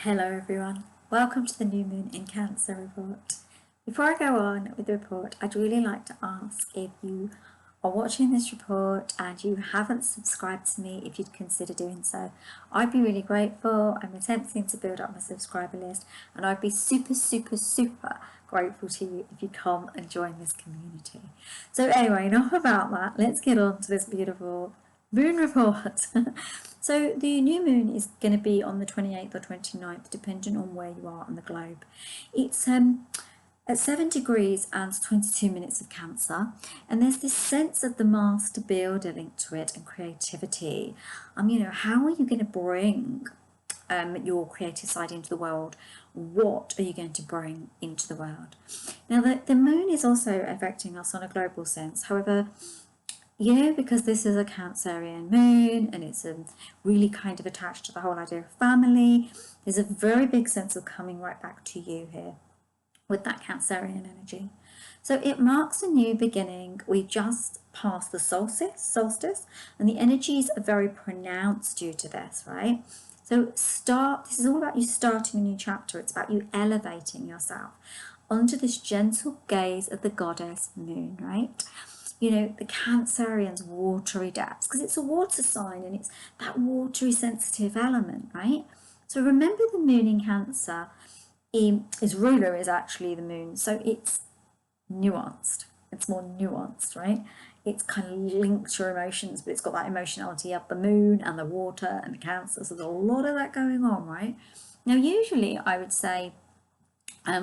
Hello everyone, welcome to the New Moon in Cancer report. Before I go on with the report, I'd really like to ask if you are watching this report and you haven't subscribed to me, if you'd consider doing so. I'd be really grateful. I'm attempting to build up my subscriber list and I'd be super grateful to you if you come and join this community. So anyway, enough about that, let's get on to this beautiful moon report. So the new moon is going to be on the 28th or 29th, depending on where you are on the globe. It's at 7 degrees and 22 minutes of Cancer, and there's this sense of the master builder linked to it and creativity. How are you going to bring your creative side into the world? What are you going to bring into the world? Now, the moon is also affecting us on a global sense. However, because this is a Cancerian moon and it's really kind of attached to the whole idea of family, there's a very big sense of coming right back to you here with that Cancerian energy. So it marks a new beginning. We've just passed the solstice, and the energies are very pronounced due to this, right? So this is all about you starting a new chapter. It's about you elevating yourself under this gentle gaze of the goddess moon, right? The Cancerian's watery depths, because it's a water sign and it's that watery sensitive element, right? So remember, the moon in Cancer, its ruler is actually the moon, so it's nuanced. It's more nuanced, right? It's kind of linked to your emotions, but it's got that emotionality of the moon and the water and the Cancer, so there's a lot of that going on, right? Now, usually I would say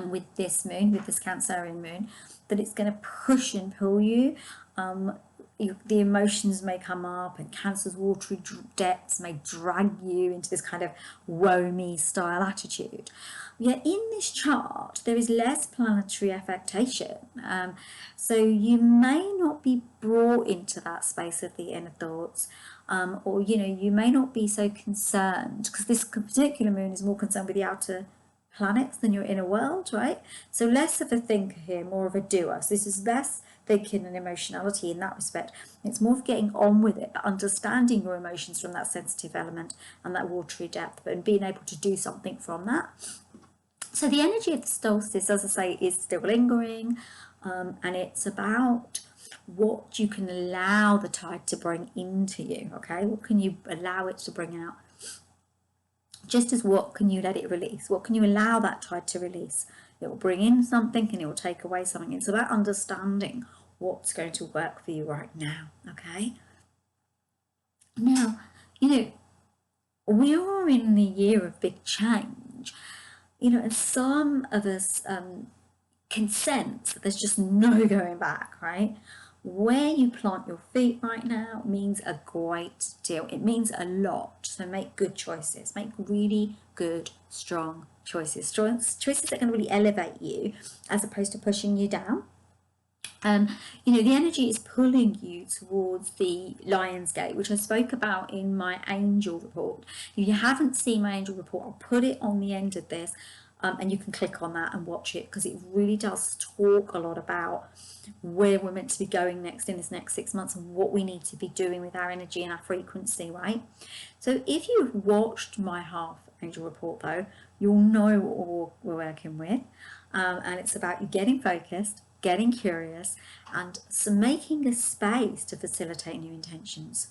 with this moon, with this Cancerian moon, that it's going to push and pull you. The emotions may come up, and Cancer's watery depths may drag you into this kind of woe me style attitude. Yet in this chart, there is less planetary affectation. So you may not be brought into that space of the inner thoughts, or, you may not be so concerned, because this particular moon is more concerned with the outer planets than your inner world, right? So less of a thinker here, more of a doer. So this is less thinking and emotionality in that respect. It's more of getting on with it, but understanding your emotions from that sensitive element and that watery depth, and being able to do something from that. So the energy of the solstice, as I say, is still lingering, and it's about what you can allow the tide to bring into you, okay? What can you allow it to bring out? Just as what can you let it release? What can you allow that tide to release? It will bring in something and it will take away something. It's about understanding what's going to work for you right now, okay? Now, we are in the year of big change, and some of us can sense that there's just no going back, right? Where you plant your feet right now means a great deal. It means a lot. So make good choices. Make really good, strong choices. Choices that are going to really elevate you as opposed to pushing you down. The energy is pulling you towards the Lion's Gate, which I spoke about in my angel report. If you haven't seen my angel report, I'll put it on the end of this. And you can click on that and watch it, because it really does talk a lot about where we're meant to be going next in this next 6 months and what we need to be doing with our energy and our frequency, right? So if you've watched my half angel report, though, you'll know what we're working with, and it's about you getting focused, getting curious, and so making a space to facilitate new intentions.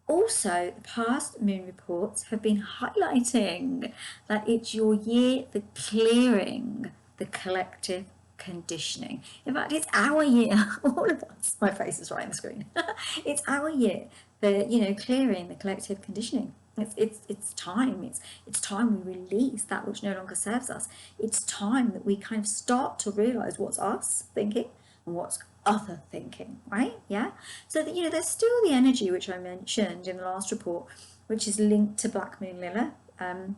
Also, the past moon reports have been highlighting that it's your year for clearing the collective conditioning. In fact, it's our year, all of us. My face is right on the screen. It's our year for, clearing the collective conditioning. It's time. It's time we release that which no longer serves us. It's time that we kind of start to realize what's us thinking and what's other thinking, right? Yeah. So that there's still the energy which I mentioned in the last report, which is linked to Black Moon Lilith, and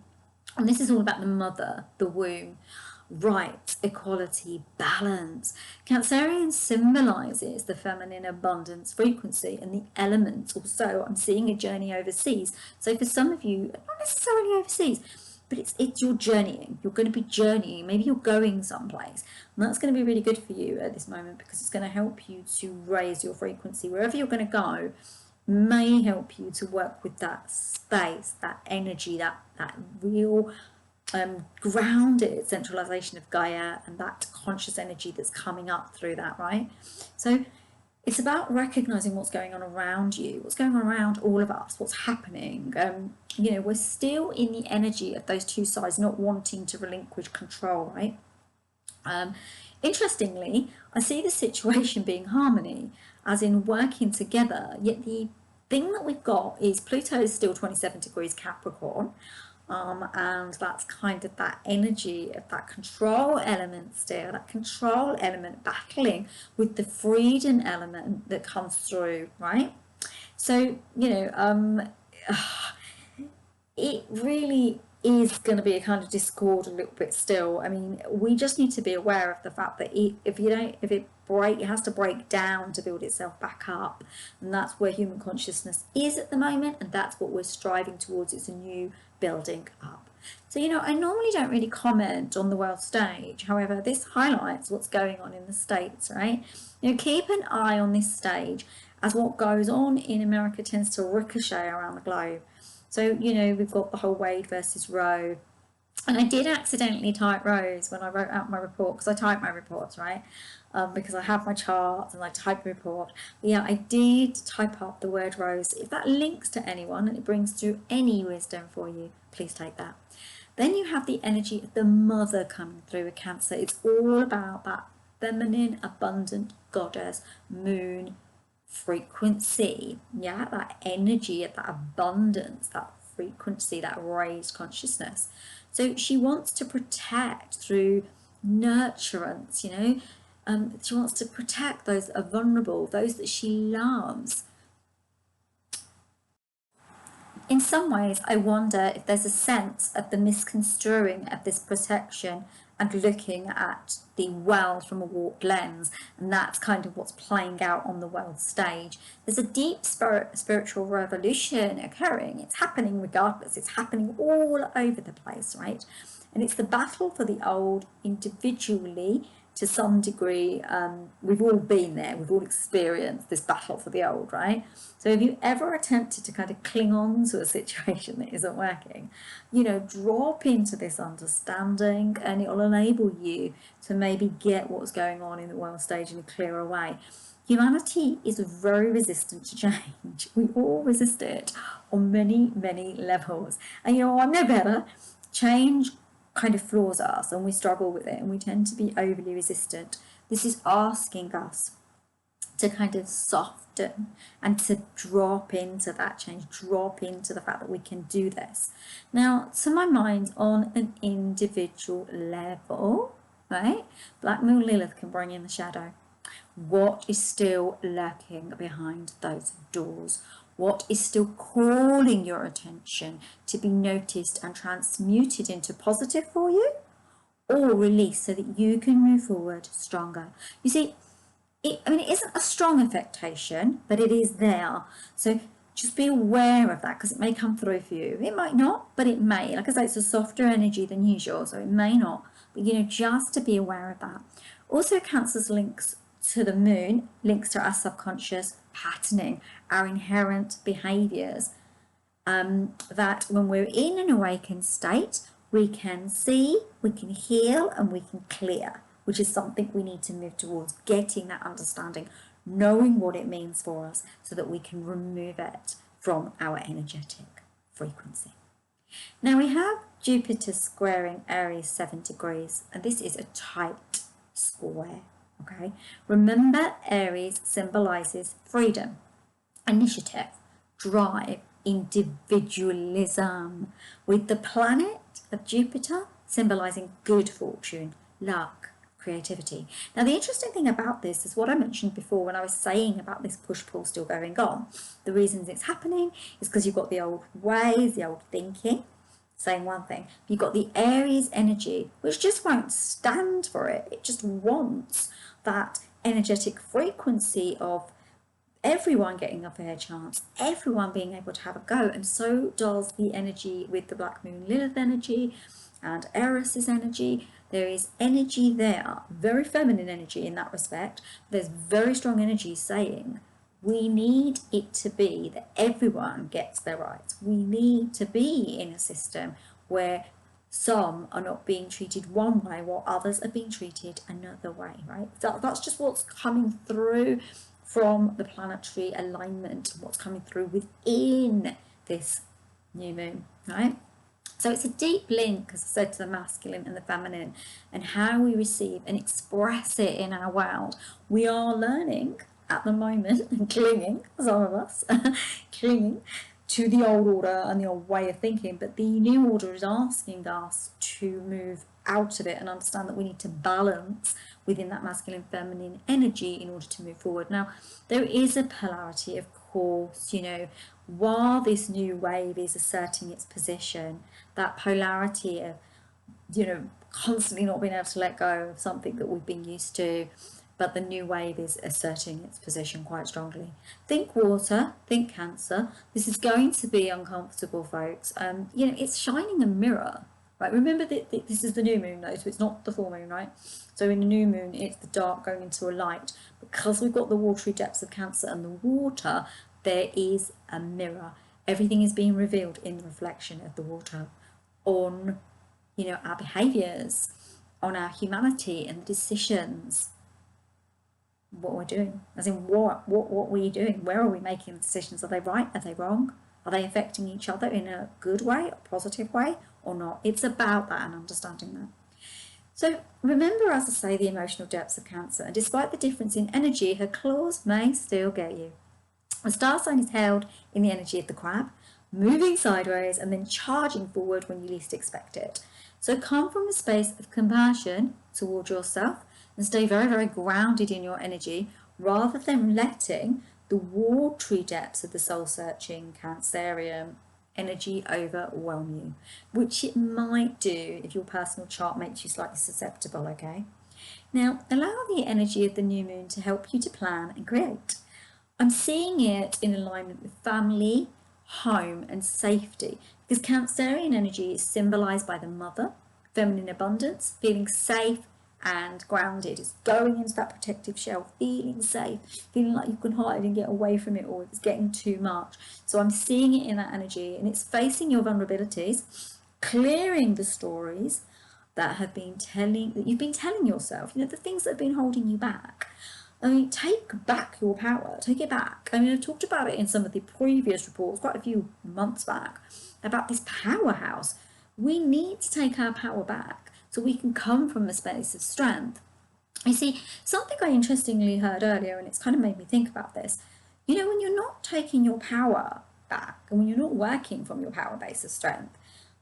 this is all about the mother, the womb, rights, equality, balance. Cancerian symbolizes the feminine abundance frequency and the elements. Also, I'm seeing a journey overseas. So for some of you, not necessarily overseas, but it's your journeying. You're going to be journeying. Maybe you're going someplace, and that's going to be really good for you at this moment, because it's going to help you to raise your frequency. Wherever you're going to go may help you to work with that space, that energy, that real grounded centralization of Gaia and that conscious energy that's coming up through that, right? So it's about recognizing what's going on around you, what's going on around all of us, what's happening. You know, we're still in the energy of those two sides not wanting to relinquish control, right? Interestingly, I see the situation being harmony, as in working together, yet the thing that we've got is Pluto is still 27 degrees Capricorn, and that's kind of that energy of that control element still, that control element battling with the freedom element that comes through, right? So, you know, it really is going to be a kind of discord a little bit still. I mean, we just need to be aware of the fact that it has to break down to build itself back up, and that's where human consciousness is at the moment, and that's what we're striving towards. It's a new building up. So, you know, I normally don't really comment on the world stage. However, this highlights what's going on in the States, right? You know, keep an eye on this stage, as what goes on in America tends to ricochet around the globe. So, you know, we've got the whole Wade versus Roe. And I did accidentally type Rose when I wrote out my report, because I type my reports, right? Because I have my charts and I type a report. But yeah, I did type up the word Rose. If that links to anyone and it brings through any wisdom for you, please take that. Then you have the energy of the mother coming through with Cancer. It's all about that feminine, abundant goddess, moon, frequency, yeah, that energy, that abundance, that frequency, that raised consciousness. So she wants to protect through nurturance, you know. She wants to protect those that are vulnerable, those that she loves. In some ways, I wonder if there's a sense of the misconstruing of this protection and looking at the world from a warped lens, and that's kind of what's playing out on the world stage. There's a deep spiritual revolution occurring. It's happening regardless. It's happening all over the place, right? And it's the battle for the old individually. To some degree, we've all been there, we've all experienced this battle for the old, right? So if you ever attempted to kind of cling on to a situation that isn't working, you know, drop into this understanding, and it will enable you to maybe get what's going on in the world stage in a clearer way. Humanity is very resistant to change. We all resist it on many, many levels. And you know, I'm no better. Change kind of floors us and we struggle with it and we tend to be overly resistant. This is asking us to kind of soften and to drop into that change, drop into the fact that we can do this. Now, to my mind, on an individual level, right, Black Moon Lilith can bring in the shadow. What is still lurking behind those doors? What is still calling your attention to be noticed and transmuted into positive for you, or released so that you can move forward stronger? You see, it isn't a strong affectation, but it is there. So just be aware of that, because it may come through for you. It might not, but it may. Like I say, it's a softer energy than usual, so it may not. But, you know, just to be aware of that. Also, Cancer's links to the moon, links to our subconscious patterning, our inherent behaviours, that when we're in an awakened state, we can see, we can heal, and we can clear, which is something we need to move towards, getting that understanding, knowing what it means for us so that we can remove it from our energetic frequency. Now we have Jupiter squaring Aries 7 degrees, and this is a tight square. Okay, remember, Aries symbolises freedom, initiative, drive, individualism, with the planet of Jupiter symbolising good fortune, luck, creativity. Now, the interesting thing about this is what I mentioned before when I was saying about this push-pull still going on. The reasons it's happening is because you've got the old ways, the old thinking, saying one thing. You've got the Aries energy, which just won't stand for it. It just wants that energetic frequency of everyone getting a fair chance, everyone being able to have a go. And so does the energy with the Black Moon Lilith energy and Eris's energy. There is energy there, very feminine energy in that respect. There's very strong energy saying we need it to be that everyone gets their rights. We need to be in a system where some are not being treated one way while others are being treated another way, right? That's just what's coming through from the planetary alignment, what's coming through within this new moon, right? So it's a deep link, as I said, to the masculine and the feminine, and how we receive and express it in our world. We are learning at the moment and clinging, some of us, clinging to the old order and the old way of thinking, but the new order is asking us to move out of it and understand that we need to balance within that masculine feminine energy in order to move forward. Now, there is a polarity, of course, you know, while this new wave is asserting its position, that polarity of, you know, constantly not being able to let go of something that we've been used to, but the new wave is asserting its position quite strongly. Think water, think Cancer. This is going to be uncomfortable, folks. You know, it's shining a mirror, right? Remember that this is the new moon, though, so it's not the full moon, right? So in the new moon, it's the dark going into a light. Because we've got the watery depths of Cancer and the water, there is a mirror. Everything is being revealed in the reflection of the water on, you know, our behaviours, on our humanity and the decisions, what we're doing, as in what we're doing, where are we making the decisions, are they right, are they wrong, are they affecting each other in a good way, a positive way or not? It's about that and understanding that. So remember, as I say, the emotional depths of Cancer, and despite the difference in energy, her claws may still get you. The star sign is held in the energy of the crab, moving sideways and then charging forward when you least expect it. So come from a space of compassion toward yourself and stay very, very grounded in your energy, rather than letting the watery depths of the soul-searching Cancerian energy overwhelm you, which it might do if your personal chart makes you slightly susceptible, okay? Now, allow the energy of the new moon to help you to plan and create. I'm seeing it in alignment with family, home and safety, because Cancerian energy is symbolised by the mother, feminine abundance, feeling safe and grounded. It's going into that protective shell, feeling safe, feeling like you can hide and get away from it, or it's getting too much. So I'm seeing it in that energy, and it's facing your vulnerabilities, clearing the stories that you've been telling yourself, you know, the things that have been holding you back. I mean, take back your power, take it back. I mean, I've talked about it in some of the previous reports, quite a few months back, about this powerhouse. We need to take our power back so we can come from a space of strength. You see, something I interestingly heard earlier, and it's kind of made me think about this, you know, when you're not taking your power back and when you're not working from your power base of strength,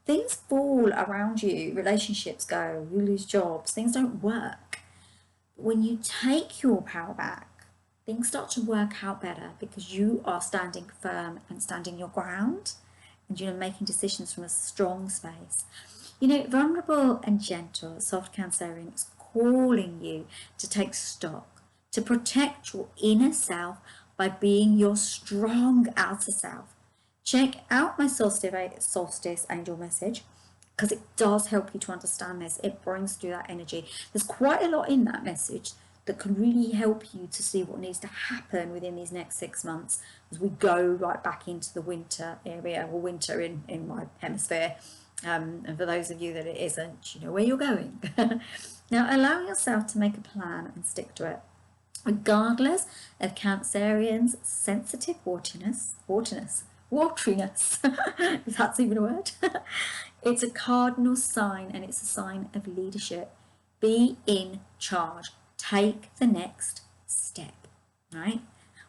things fall around you, relationships go, you lose jobs, things don't work. When you take your power back, things start to work out better because you are standing firm and standing your ground, and you're making decisions from a strong space. You know, vulnerable and gentle, soft Cancerian is calling you to take stock, to protect your inner self by being your strong outer self. Check out my Solstice angel message, because it does help you to understand this. It brings through that energy. There's quite a lot in that message that can really help you to see what needs to happen within these next 6 months as we go right back into the winter area, or winter in my hemisphere. And for those of you that it isn't, you know where you're going. Now, allow yourself to make a plan and stick to it. Regardless of Cancerian's sensitive wateriness, if that's even a word. It's a cardinal sign, and it's a sign of leadership. Be in charge. Take the next step, right?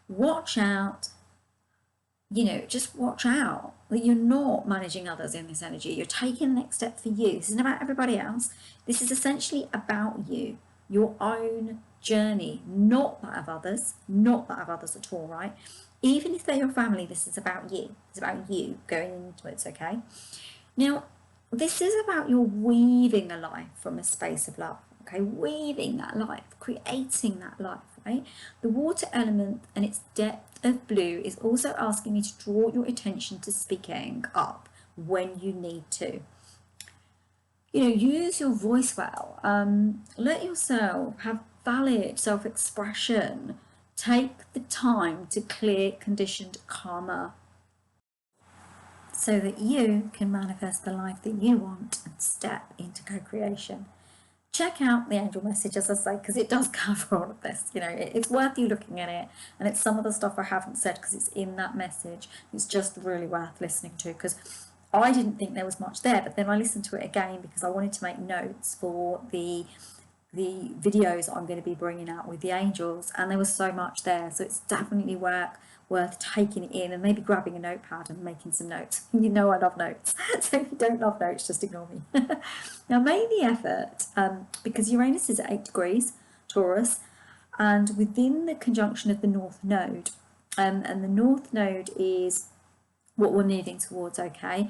Watch out. You know, just watch out that you're not managing others in this energy. You're taking the next step for you. This isn't about everybody else. This is essentially about you, your own journey, not that of others, at all, right? Even if they're your family, this is about you. It's about you going into it, okay? Now, this is about your weaving a life from a space of love, okay? Weaving that life, creating that life, right? The water element and its depth of blue is also asking you to draw your attention to speaking up when you need to. You know, use your voice well. Let yourself have valid self-expression. Take the time to clear conditioned karma. so that you can manifest the life that you want and step into co-creation. Check out the angel message, as I say, because it does cover all of this. You know, it's worth you looking at it, and it's some of the stuff I haven't said because it's in that message. It's just really worth listening to, because I didn't think there was much there, but then I listened to it again because I wanted to make notes for the videos I'm going to be bringing out with the angels, and there was so much there, so it's definitely worth taking it in and maybe grabbing a notepad and making some notes. You know I love notes, so if you don't love notes, just ignore me. Now make the effort, because Uranus is at 8 degrees Taurus, and within the conjunction of the North Node, and the North Node is what we're moving towards, okay?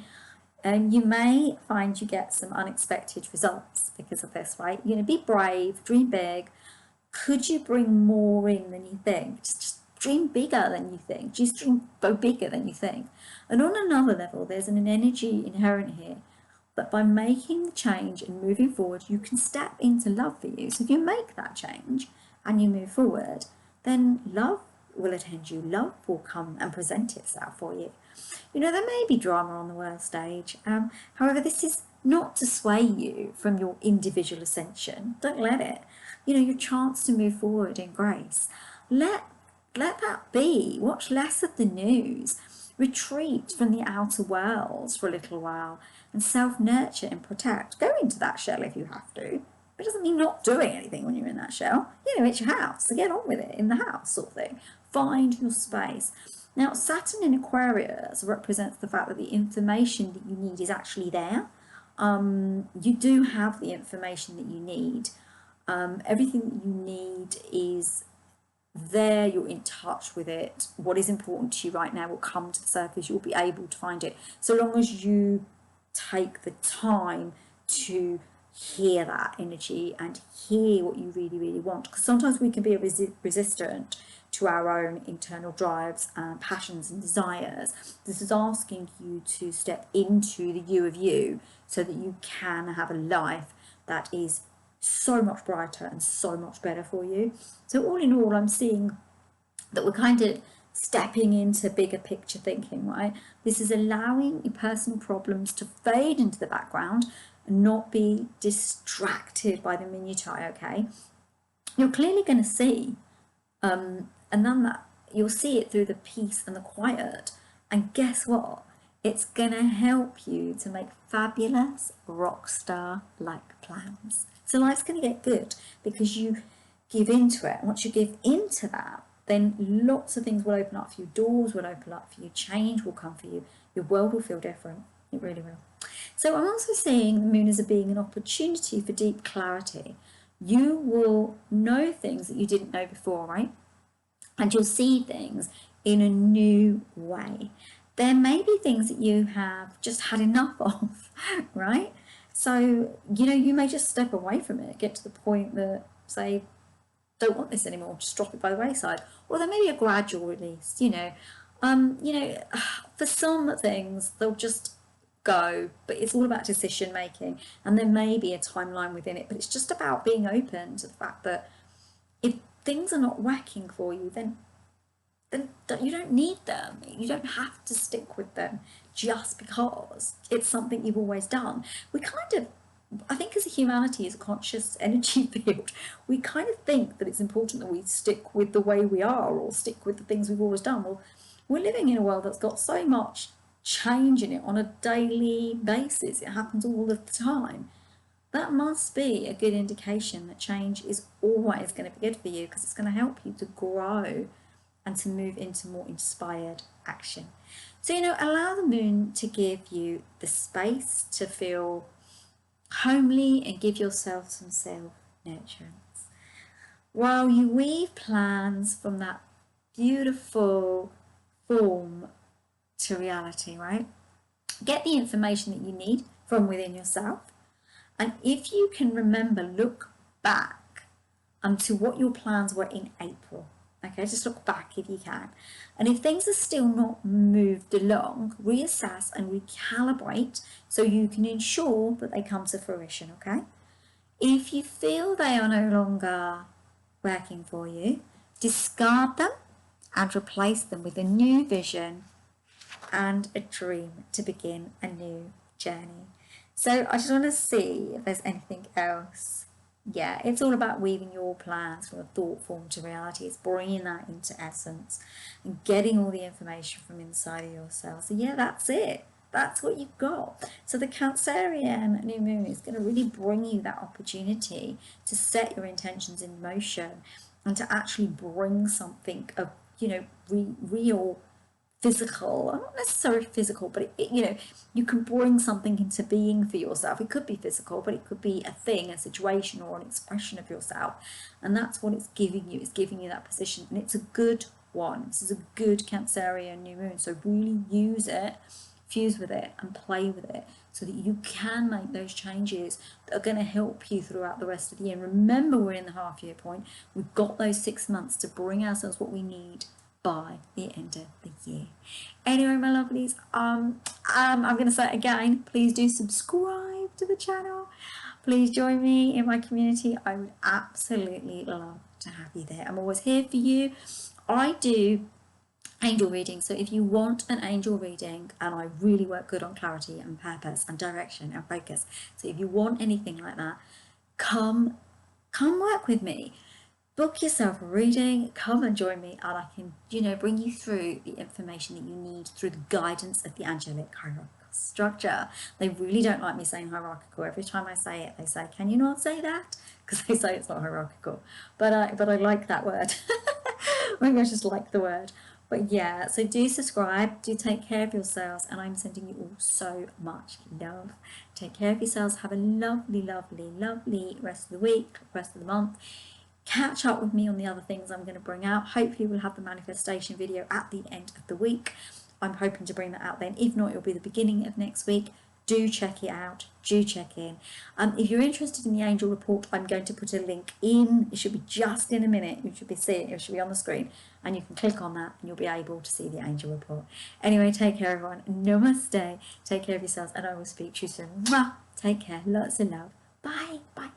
You may find you get some unexpected results because of this, right? You know, be brave, dream big. Could you bring more in than you think? Just dream bigger than you think. Just go bigger than you think. And on another level, there's an energy inherent here that by making the change and moving forward, you can step into love for you. So if you make that change and you move forward, then love will attend you. Love will come and present itself for you. You know, there may be drama on the world stage. However, this is not to sway you from your individual ascension. Don't let it. You know, your chance to move forward in grace. Let that be. Watch less of the news. Retreat from the outer worlds for a little while and self-nurture and protect. Go into that shell if you have to. It doesn't mean not doing anything when you're in that shell. You know, it's your house, so get on with it in the house, sort of thing. Find your space. Now, Saturn in Aquarius represents the fact that the information that you need is actually there. You do have the information that you need. Everything that you need is there. You're in touch with it. What is important to you right now will come to the surface. You'll be able to find it, so long as you take the time to hear that energy and hear what you really, really want. Because sometimes we can be resistant to our own internal drives, passions and desires. This is asking you to step into the you of you so that you can have a life that is so much brighter and so much better for you. So all in all, I'm seeing that we're kind of stepping into bigger picture thinking, right? This is allowing your personal problems to fade into the background and not be distracted by the minutiae, okay? You're clearly going to see, and then that you'll see it through the peace and the quiet. And guess what? It's going to help you to make fabulous rock star-like plans. So life's going to get good because you give into it. And once you give into that, then lots of things will open up for you. Doors will open up for you. Change will come for you. Your world will feel different. It really will. So I'm also seeing the moon as being an opportunity for deep clarity. You will know things that you didn't know before, right? And you'll see things in a new way. There may be things that you have just had enough of, right? So, you know, you may just step away from it, get to the point that, say, don't want this anymore, just drop it by the wayside. Or there may be a gradual release, you know. For some things, they'll just go, but it's all about decision making, and there may be a timeline within it, but it's just about being open to the fact that if things are not working for you, then you don't need them. You don't have to stick with them just because it's something you've always done. We kind of, I think as a humanity, as a conscious energy field, we kind of think that it's important that we stick with the way we are or stick with the things we've always done. Well, we're living in a world that's got so much change in it on a daily basis. It happens all of the time. That must be a good indication that change is always going to be good for you, because it's going to help you to grow and to move into more inspired action. So, you know, allow the moon to give you the space to feel homely and give yourself some self-nurturance while you weave plans from that beautiful form to reality, right? Get the information that you need from within yourself. And if you can remember, look back to what your plans were in April. Okay, just look back if you can. And if things are still not moved along, reassess and recalibrate so you can ensure that they come to fruition, okay? If you feel they are no longer working for you, discard them and replace them with a new vision and a dream to begin a new journey. So I just want to see if there's anything else. Yeah, it's all about weaving your plans from a thought form to reality. It's bringing that into essence and getting all the information from inside of yourself. So yeah, that's it. That's what you've got. So the Cancerian new moon is going to really bring you that opportunity to set your intentions in motion and to actually bring something of, real physical, not necessarily physical, but you can bring something into being for yourself. It could be physical, but it could be a thing, a situation, or an expression of yourself. And that's what it's giving you. It's giving you that position, and it's a good one. This is a good Cancerian new moon. So really use it, fuse with it, and play with it so that you can make those changes that are going to help you throughout the rest of the year. And remember, we're in the half year point. We've got those 6 months to bring ourselves what we need by the end of the year. Anyway, my lovelies, I'm going to say it again, please do subscribe to the channel. Please join me in my community. I would absolutely love to have you there. I'm always here for you. I do angel reading, so if you want an angel reading, and I really work good on clarity and purpose and direction and focus, so if you want anything like that, come work with me. Book yourself a reading, come and join me, and I can, bring you through the information that you need through the guidance of the angelic hierarchical structure. They really don't like me saying hierarchical. Every time I say it, they say, "Can you not say that?" Because they say it's not hierarchical. But I like that word. Maybe I just like the word. But yeah, so do subscribe, do take care of yourselves, and I'm sending you all so much love. Take care of yourselves. Have a lovely, lovely, lovely rest of the week, rest of the month. Catch up with me on the other things I'm going to bring out. Hopefully we'll have the manifestation video at the end of the week. I'm hoping to bring that out then. If not, it'll be the beginning of next week. Do check it out. Do check in. If you're interested in the angel report, I'm going to put a link in. It should be just in a minute. You should be seeing it. It should be on the screen. And you can click on that and you'll be able to see the angel report. Anyway, take care, everyone. Namaste. Take care of yourselves, and I will speak to you soon. Mwah. Take care. Lots of love. Bye. Bye.